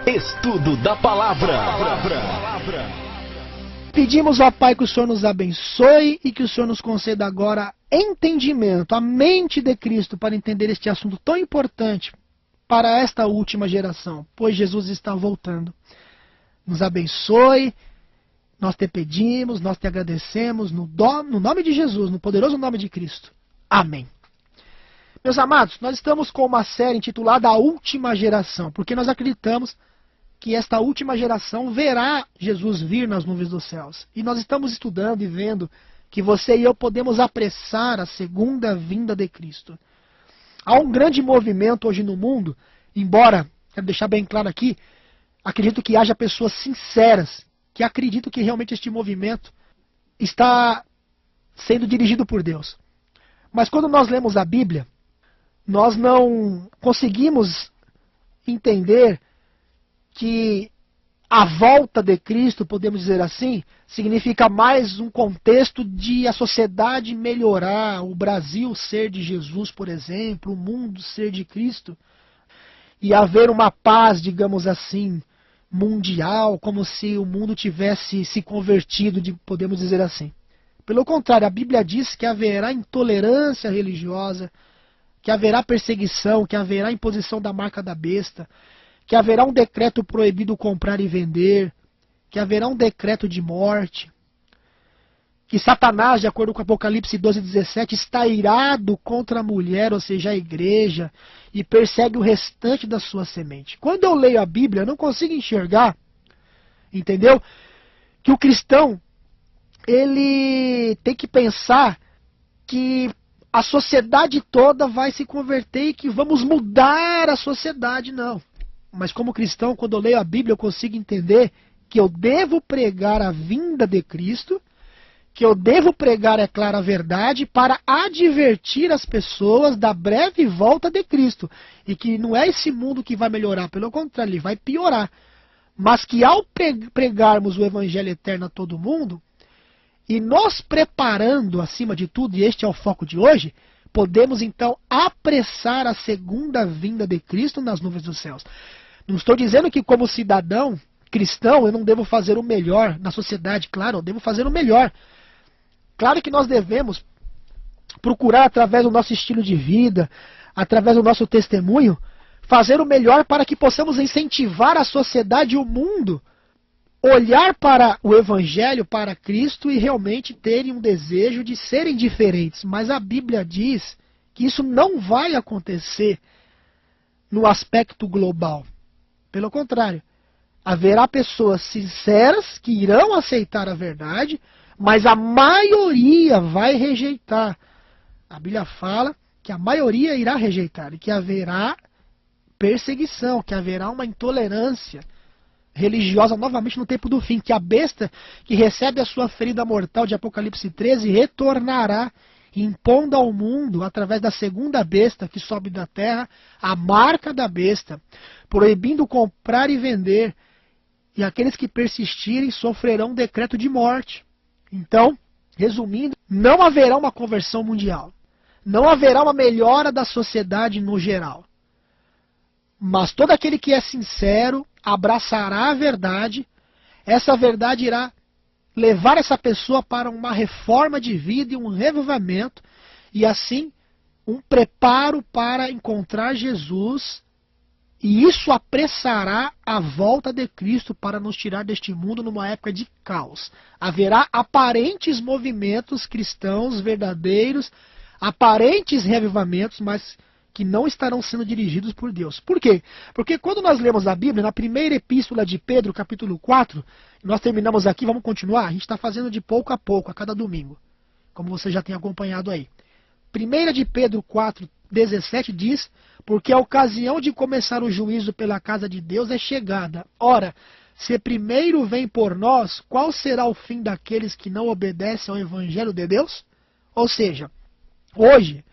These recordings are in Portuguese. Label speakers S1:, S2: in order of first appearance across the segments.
S1: Estudo da Palavra.
S2: Pedimos ao Pai que o Senhor nos abençoe e que o Senhor nos conceda agora entendimento, a mente de Cristo para entender este assunto tão importante para esta última geração, pois Jesus está voltando. Nos abençoe, nós te pedimos, nós te agradecemos, no nome de Jesus, no poderoso nome de Cristo. Amém. Meus amados, nós estamos com uma série intitulada A Última Geração, porque nós acreditamos que esta última geração verá Jesus vir nas nuvens dos céus. E nós estamos estudando e vendo que você e eu podemos apressar a segunda vinda de Cristo. Há um grande movimento hoje no mundo, embora, quero deixar bem claro aqui, acredito que haja pessoas sinceras que acreditam que realmente este movimento está sendo dirigido por Deus. Mas quando nós lemos a Bíblia, nós não conseguimos entender que a volta de Cristo, podemos dizer assim, significa mais um contexto de a sociedade melhorar, o Brasil ser de Jesus, por exemplo, o mundo ser de Cristo, e haver uma paz, digamos assim, mundial, como se o mundo tivesse se convertido, podemos dizer assim. Pelo contrário, a Bíblia diz que haverá intolerância religiosa, que haverá perseguição, que haverá imposição da marca da besta, que haverá um decreto proibido comprar e vender, que haverá um decreto de morte, que Satanás, de acordo com Apocalipse 12:17, está irado contra a mulher, ou seja, a igreja, e persegue o restante da sua semente. Quando eu leio a Bíblia, eu não consigo enxergar, entendeu? Que o cristão, ele tem que pensar que a sociedade toda vai se converter e que vamos mudar a sociedade, não. Mas como cristão, quando eu leio a Bíblia, eu consigo entender que eu devo pregar a vinda de Cristo, que eu devo pregar, é claro, a verdade para advertir as pessoas da breve volta de Cristo. E que não é esse mundo que vai melhorar, pelo contrário, ele vai piorar. Mas que ao pregarmos o Evangelho eterno a todo mundo, e nos preparando acima de tudo, e este é o foco de hoje, podemos então apressar a segunda vinda de Cristo nas nuvens dos céus. Não estou dizendo que como cidadão cristão eu não devo fazer o melhor na sociedade, claro, eu devo fazer o melhor. Claro que nós devemos procurar através do nosso estilo de vida, através do nosso testemunho, fazer o melhor para que possamos incentivar a sociedade e o mundo olhar para o Evangelho, para Cristo e realmente terem um desejo de serem diferentes. Mas a Bíblia diz que isso não vai acontecer no aspecto global. Pelo contrário, haverá pessoas sinceras que irão aceitar a verdade, mas a maioria vai rejeitar. A Bíblia fala que a maioria irá rejeitar e que haverá perseguição, que haverá uma intolerância religiosa novamente no tempo do fim, que a besta que recebe a sua ferida mortal de Apocalipse 13 retornará, impondo ao mundo, através da segunda besta que sobe da terra, a marca da besta, proibindo comprar e vender, e aqueles que persistirem sofrerão um decreto de morte. Então, resumindo, não haverá uma conversão mundial, não haverá uma melhora da sociedade no geral. Mas todo aquele que é sincero abraçará a verdade, essa verdade irá levar essa pessoa para uma reforma de vida e um revivamento, e assim um preparo para encontrar Jesus, e isso apressará a volta de Cristo para nos tirar deste mundo numa época de caos. Haverá aparentes movimentos cristãos verdadeiros, aparentes revivamentos, mas que não estarão sendo dirigidos por Deus. Por quê? Porque quando nós lemos a Bíblia, na primeira epístola de Pedro, capítulo 4, nós terminamos aqui, vamos continuar, a gente está fazendo de pouco a pouco, a cada domingo, como você já tem acompanhado aí. 1 de Pedro 4, 17 diz, porque a ocasião de começar o juízo pela casa de Deus é chegada. Ora, se primeiro vem por nós, qual será o fim daqueles que não obedecem ao Evangelho de Deus? Ou seja, hoje,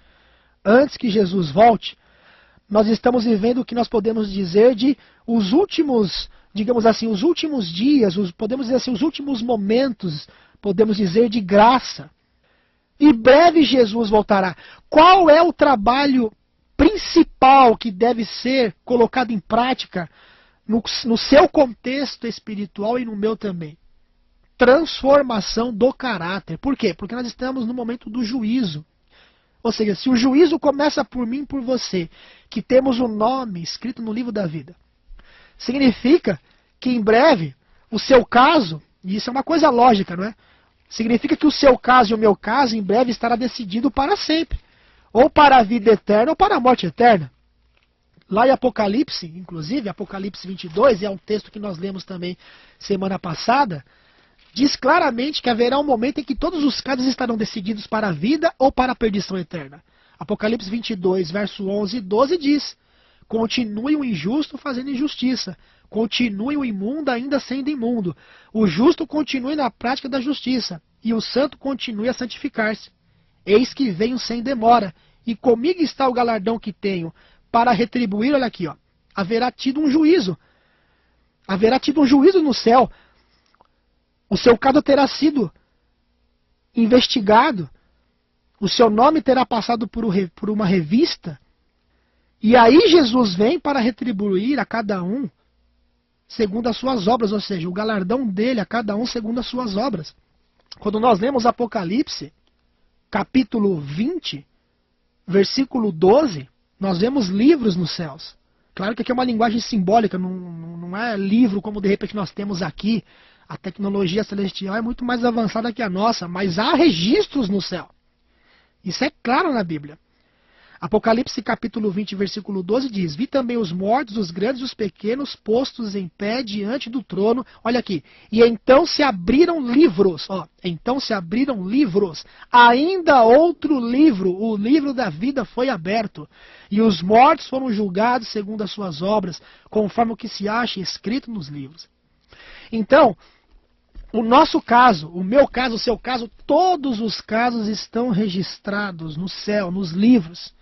S2: antes que Jesus volte, nós estamos vivendo o que nós podemos dizer de os últimos, digamos assim, os últimos dias, podemos dizer assim, os últimos momentos, podemos dizer, de graça. E breve Jesus voltará. Qual é o trabalho principal que deve ser colocado em prática no seu contexto espiritual e no meu também. Transformação do caráter. Por quê? Porque nós estamos no momento do juízo. Ou seja, se o juízo começa por mim e por você, que temos o nome escrito no livro da vida, significa que em breve o seu caso, e isso é uma coisa lógica, não é? Significa que o seu caso e o meu caso em breve estará decidido para sempre. Ou para a vida eterna ou para a morte eterna. Lá em Apocalipse, inclusive, Apocalipse 22, é um texto que nós lemos também semana passada, diz claramente que haverá um momento em que todos os casos estarão decididos para a vida ou para a perdição eterna. Apocalipse 22, verso 11 e 12 diz: continue o injusto fazendo injustiça, continue o imundo ainda sendo imundo, o justo continue na prática da justiça, e o santo continue a santificar-se. Eis que venho sem demora, e comigo está o galardão que tenho, para retribuir, olha aqui, ó, haverá tido um juízo no céu. O seu caso terá sido investigado, o seu nome terá passado por uma revista, e aí Jesus vem para retribuir a cada um segundo as suas obras, ou seja, o galardão dele a cada um segundo as suas obras. Quando nós lemos Apocalipse, capítulo 20, versículo 12, nós vemos livros nos céus. Claro que aqui é uma linguagem simbólica, não é livro como de repente nós temos aqui. A tecnologia celestial é muito mais avançada que a nossa, mas há registros no céu. Isso é claro na Bíblia. Apocalipse capítulo 20, versículo 12 diz: vi também os mortos, os grandes e os pequenos, postos em pé diante do trono. Olha aqui. E então se abriram livros. Então se abriram livros. Ainda outro livro, o livro da vida, foi aberto. E os mortos foram julgados segundo as suas obras, conforme o que se acha escrito nos livros. Então, o nosso caso, o meu caso, o seu caso, todos os casos estão registrados no céu, nos livros.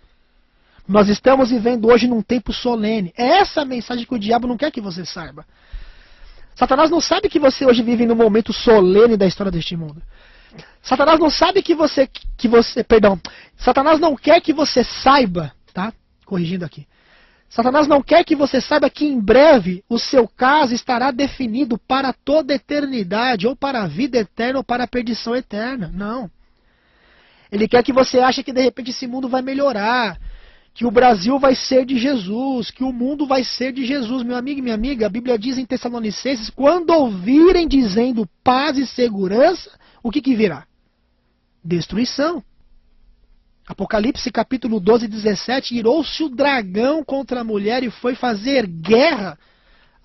S2: Nós estamos vivendo hoje num tempo solene. É essa a mensagem que o diabo não quer que você saiba. Satanás não sabe que você hoje vive num momento solene da história deste mundo. Satanás não sabe Satanás não quer que você saiba, tá? Corrigindo aqui. Satanás não quer que você saiba que em breve o seu caso estará definido para toda a eternidade, ou para a vida eterna, ou para a perdição eterna. Não. Ele quer que você ache que de repente esse mundo vai melhorar, que o Brasil vai ser de Jesus, que o mundo vai ser de Jesus. Meu amigo e minha amiga, a Bíblia diz em Tessalonicenses: quando ouvirem dizendo paz e segurança, o que virá? Destruição. Apocalipse capítulo 12, 17, irou-se o dragão contra a mulher e foi fazer guerra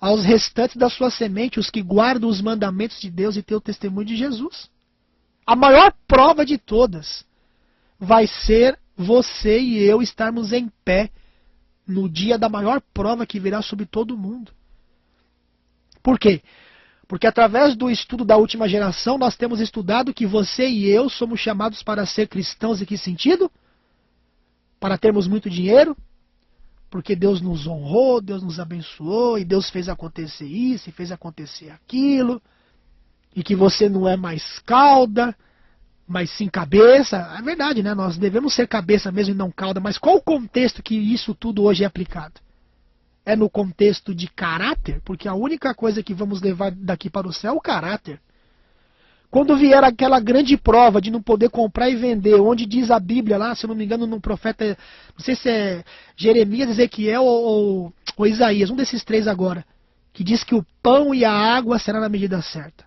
S2: aos restantes da sua semente, os que guardam os mandamentos de Deus e têm o testemunho de Jesus. A maior prova de todas vai ser você e eu estarmos em pé no dia da maior prova que virá sobre todo o mundo. Por quê? Porque através do estudo da última geração, nós temos estudado que você e eu somos chamados para ser cristãos. Em que sentido? Para termos muito dinheiro, porque Deus nos honrou, Deus nos abençoou, e Deus fez acontecer isso, e fez acontecer aquilo, e que você não é mais cauda, mas sim cabeça. É verdade, né? Nós devemos ser cabeça mesmo e não cauda, mas qual o contexto que isso tudo hoje é aplicado? É no contexto de caráter, porque a única coisa que vamos levar daqui para o céu é o caráter. Quando vier aquela grande prova de não poder comprar e vender, onde diz a Bíblia lá, se eu não me engano, no profeta, não sei se é Jeremias, Ezequiel ou Isaías, um desses três agora, que diz que o pão e a água será na medida certa.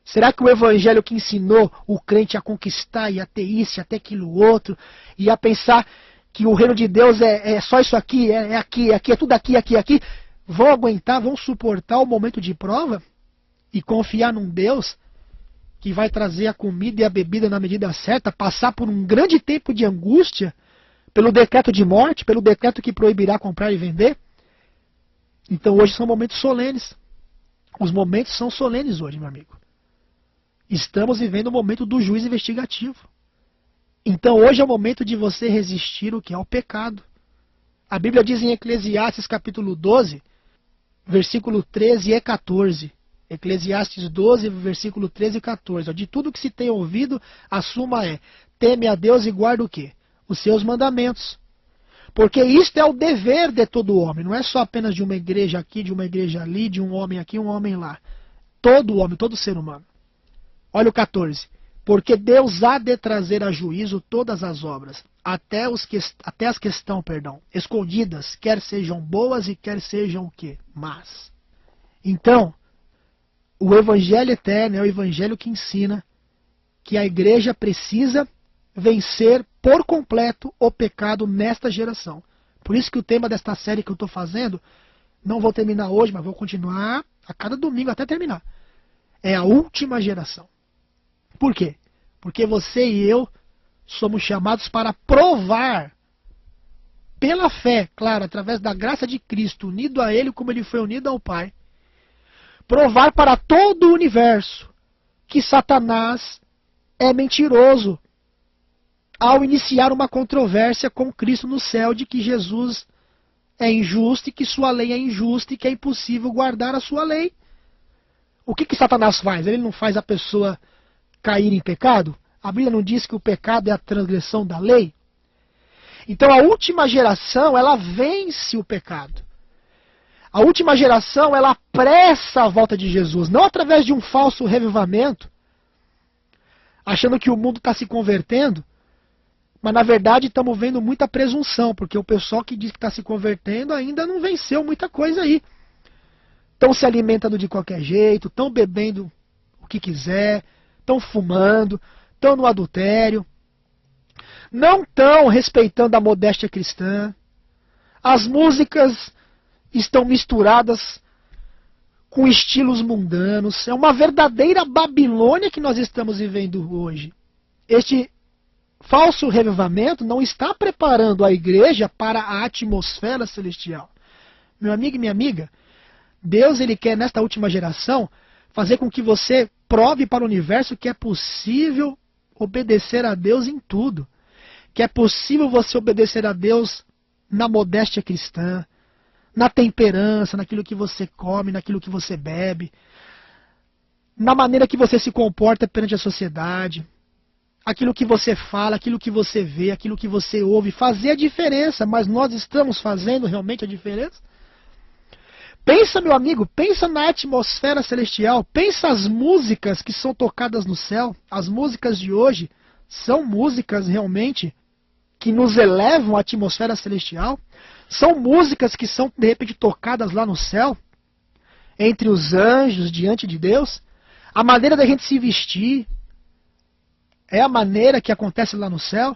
S2: Será que o evangelho que ensinou o crente a conquistar e a ter isso, e a ter aquilo outro, e a pensar que o reino de Deus é só isso aqui, é tudo aqui, vão aguentar, vão suportar o momento de prova e confiar num Deus que vai trazer a comida e a bebida na medida certa, passar por um grande tempo de angústia, pelo decreto de morte, pelo decreto que proibirá comprar e vender? Então hoje são momentos solenes. Os momentos são solenes hoje, meu amigo. Estamos vivendo o momento do juízo investigativo. Então hoje é o momento de você resistir o que é o pecado. A Bíblia diz em Eclesiastes capítulo 12, versículo 13 e 14. Eclesiastes 12, versículo 13 e 14. De tudo que se tem ouvido, a suma é: teme a Deus e guarda o quê? Os seus mandamentos. Porque isto é o dever de todo homem. Não é só apenas de uma igreja aqui, de uma igreja ali, de um homem aqui, um homem lá. Todo homem, todo ser humano. Olha o 14. Porque Deus há de trazer a juízo todas as obras, até as que estão, escondidas, quer sejam boas e quer sejam o quê? Más. Então, o evangelho eterno é o evangelho que ensina que a igreja precisa vencer por completo o pecado nesta geração. Por isso que o tema desta série que eu estou fazendo, não vou terminar hoje, mas vou continuar a cada domingo até terminar. É a última geração. Por quê? Porque você e eu somos chamados para provar, pela fé, claro, através da graça de Cristo, unido a Ele como Ele foi unido ao Pai, provar para todo o universo que Satanás é mentiroso ao iniciar uma controvérsia com Cristo no céu de que Jesus é injusto e que sua lei é injusta e que é impossível guardar a sua lei. O que Satanás faz? Ele não faz a pessoa cair em pecado? A Bíblia não diz que o pecado é a transgressão da lei? Então a última geração, ela vence o pecado. A última geração, ela apressa a volta de Jesus, não através de um falso revivamento, achando que o mundo está se convertendo, mas na verdade estamos vendo muita presunção, porque o pessoal que diz que está se convertendo ainda não venceu muita coisa aí. Estão se alimentando de qualquer jeito, estão bebendo o que quiser, estão fumando, estão no adultério, não estão respeitando a modéstia cristã, as músicas estão misturadas com estilos mundanos, é uma verdadeira Babilônia que nós estamos vivendo hoje. Este falso revivamento não está preparando a igreja para a atmosfera celestial. Meu amigo e minha amiga, Deus ele quer nesta última geração fazer com que você prove para o universo que é possível obedecer a Deus em tudo. Que é possível você obedecer a Deus na modéstia cristã, na temperança, naquilo que você come, naquilo que você bebe, na maneira que você se comporta perante a sociedade, aquilo que você fala, aquilo que você vê, aquilo que você ouve, fazer a diferença, mas nós estamos fazendo realmente a diferença? Pensa, meu amigo, pensa na atmosfera celestial, pensa as músicas que são tocadas no céu. As músicas de hoje são músicas realmente que nos elevam à atmosfera celestial. São músicas que são de repente tocadas lá no céu, entre os anjos, diante de Deus. A maneira da gente se vestir é a maneira que acontece lá no céu.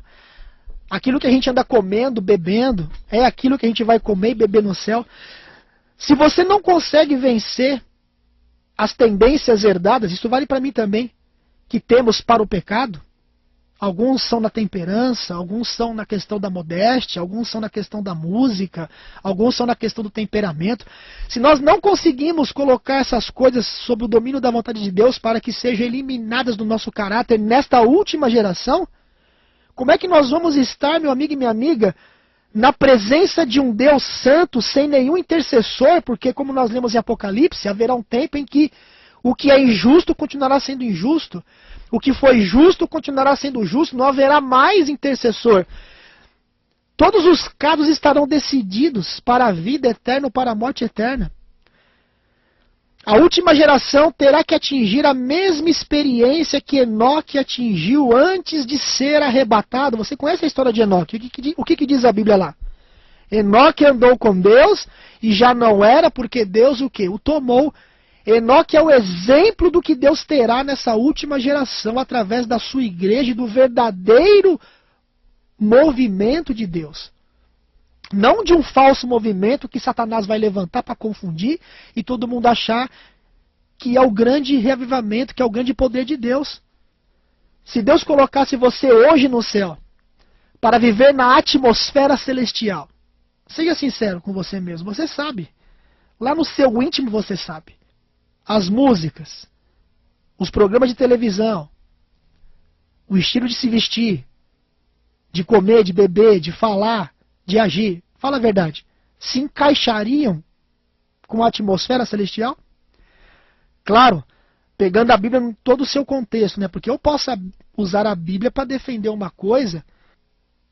S2: Aquilo que a gente anda comendo, bebendo, é aquilo que a gente vai comer e beber no céu. Se você não consegue vencer as tendências herdadas, isso vale para mim também, que temos para o pecado, alguns são na temperança, alguns são na questão da modéstia, alguns são na questão da música, alguns são na questão do temperamento. Se nós não conseguimos colocar essas coisas sob o domínio da vontade de Deus para que sejam eliminadas do nosso caráter nesta última geração, como é que nós vamos estar, meu amigo e minha amiga, na presença de um Deus santo, sem nenhum intercessor, porque como nós lemos em Apocalipse, haverá um tempo em que o que é injusto continuará sendo injusto, o que foi justo continuará sendo justo, não haverá mais intercessor. Todos os casos estarão decididos para a vida eterna ou para a morte eterna. A última geração terá que atingir a mesma experiência que Enoque atingiu antes de ser arrebatado. Você conhece a história de Enoque? O que diz a Bíblia lá? Enoque andou com Deus e já não era porque Deus o quê? O tomou. Enoque é o exemplo do que Deus terá nessa última geração através da sua igreja e do verdadeiro movimento de Deus. Não de um falso movimento que Satanás vai levantar para confundir e todo mundo achar que é o grande reavivamento, que é o grande poder de Deus. Se Deus colocasse você hoje no céu para viver na atmosfera celestial, seja sincero com você mesmo, você sabe. Lá no seu íntimo você sabe. As músicas, os programas de televisão, o estilo de se vestir, de comer, de beber, de falar, de agir, fala a verdade, se encaixariam com a atmosfera celestial? Claro, pegando a Bíblia em todo o seu contexto, né? Porque eu posso usar a Bíblia para defender uma coisa,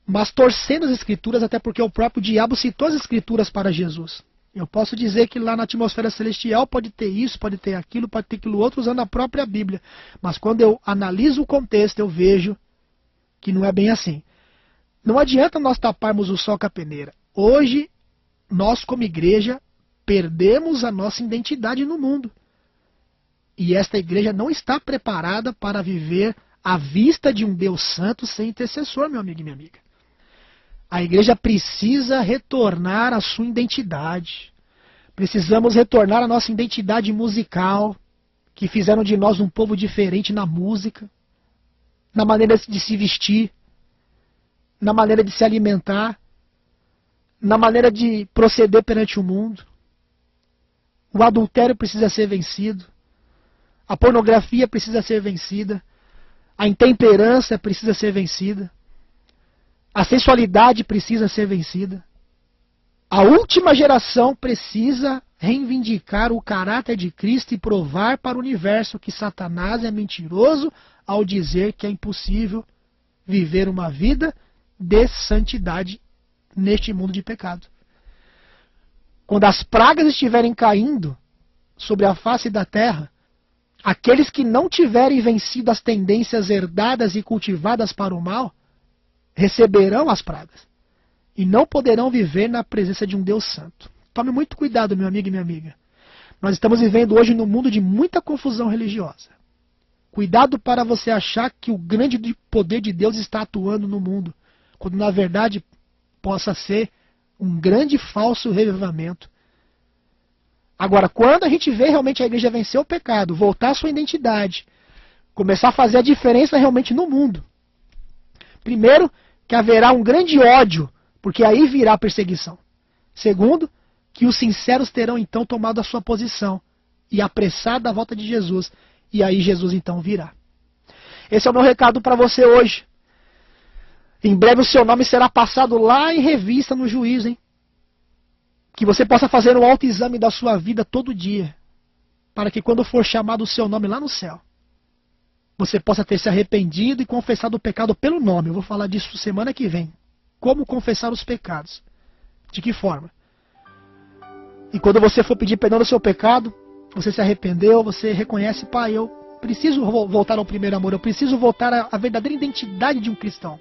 S2: mas torcendo as Escrituras, até porque o próprio diabo citou as Escrituras para Jesus. Eu posso dizer que lá na atmosfera celestial pode ter isso, pode ter aquilo outro, usando a própria Bíblia. Mas quando eu analiso o contexto, eu vejo que não é bem assim. Não adianta nós taparmos o sol com a peneira. Hoje, nós como igreja, perdemos a nossa identidade no mundo. E esta igreja não está preparada para viver à vista de um Deus santo sem intercessor, meu amigo e minha amiga. A igreja precisa retornar à sua identidade. Precisamos retornar à nossa identidade musical, que fizeram de nós um povo diferente na música, na maneira de se vestir, na maneira de se alimentar, na maneira de proceder perante o mundo. O adultério precisa ser vencido. A pornografia precisa ser vencida. A intemperança precisa ser vencida. A sensualidade precisa ser vencida. A última geração precisa reivindicar o caráter de Cristo e provar para o universo que Satanás é mentiroso ao dizer que é impossível viver uma vida de santidade neste mundo de pecado. Quando as pragas estiverem caindo sobre a face da terra, aqueles que não tiverem vencido as tendências herdadas e cultivadas para o mal, receberão as pragas e não poderão viver na presença de um Deus santo. Tome muito cuidado, meu amigo e minha amiga. Nós estamos vivendo hoje num mundo de muita confusão religiosa. Cuidado para você achar que o grande poder de Deus está atuando no mundo, quando na verdade possa ser um grande falso revivamento. Agora, quando a gente vê realmente a igreja vencer o pecado, voltar à sua identidade, começar a fazer a diferença realmente no mundo. Primeiro, que haverá um grande ódio, porque aí virá a perseguição. Segundo, que os sinceros terão então tomado a sua posição e apressado a volta de Jesus, e aí Jesus então virá. Esse é o meu recado para você hoje. Em breve o seu nome será passado lá em revista no juízo, hein? Que você possa fazer um autoexame da sua vida todo dia, para que quando for chamado o seu nome lá no céu, você possa ter se arrependido e confessado o pecado pelo nome. Eu vou falar disso semana que vem. Como confessar os pecados. De que forma? E quando você for pedir perdão do seu pecado, você se arrependeu, você reconhece, pai, eu preciso voltar ao primeiro amor, eu preciso voltar à verdadeira identidade de um cristão.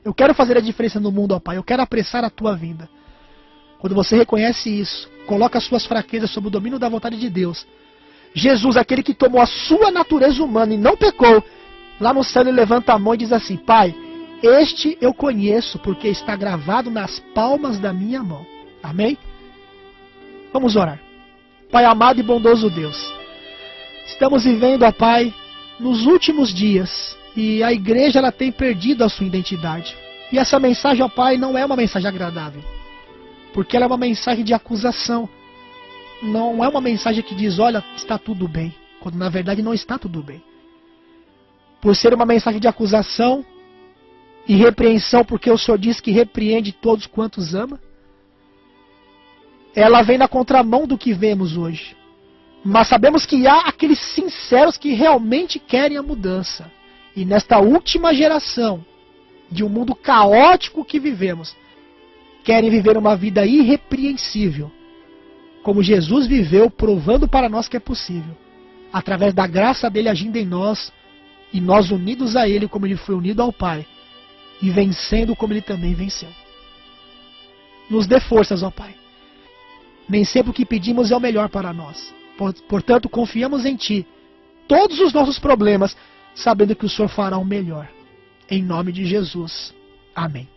S2: Eu quero fazer a diferença no mundo, ó pai, eu quero apressar a tua vinda. Quando você reconhece isso, coloca as suas fraquezas sob o domínio da vontade de Deus, Jesus, aquele que tomou a sua natureza humana e não pecou, lá no céu ele levanta a mão e diz assim, pai, este eu conheço porque está gravado nas palmas da minha mão. Amém? Vamos orar. Pai amado e bondoso Deus, estamos vivendo, ó Pai, nos últimos dias e a igreja ela tem perdido a sua identidade. E essa mensagem, ó Pai, não é uma mensagem agradável, porque ela é uma mensagem de acusação. Não é uma mensagem que diz, olha, está tudo bem, quando na verdade não está tudo bem. Por ser uma mensagem de acusação e repreensão, porque o Senhor diz que repreende todos quantos ama, ela vem na contramão do que vemos hoje. Mas sabemos que há aqueles sinceros que realmente querem a mudança. E nesta última geração, de um mundo caótico que vivemos, querem viver uma vida irrepreensível, como Jesus viveu, provando para nós que é possível, através da graça dele agindo em nós, e nós unidos a ele como ele foi unido ao Pai, e vencendo como ele também venceu. Nos dê forças, ó Pai. Nem sempre o que pedimos é o melhor para nós. Portanto, confiamos em Ti, todos os nossos problemas, sabendo que o Senhor fará o melhor. Em nome de Jesus. Amém.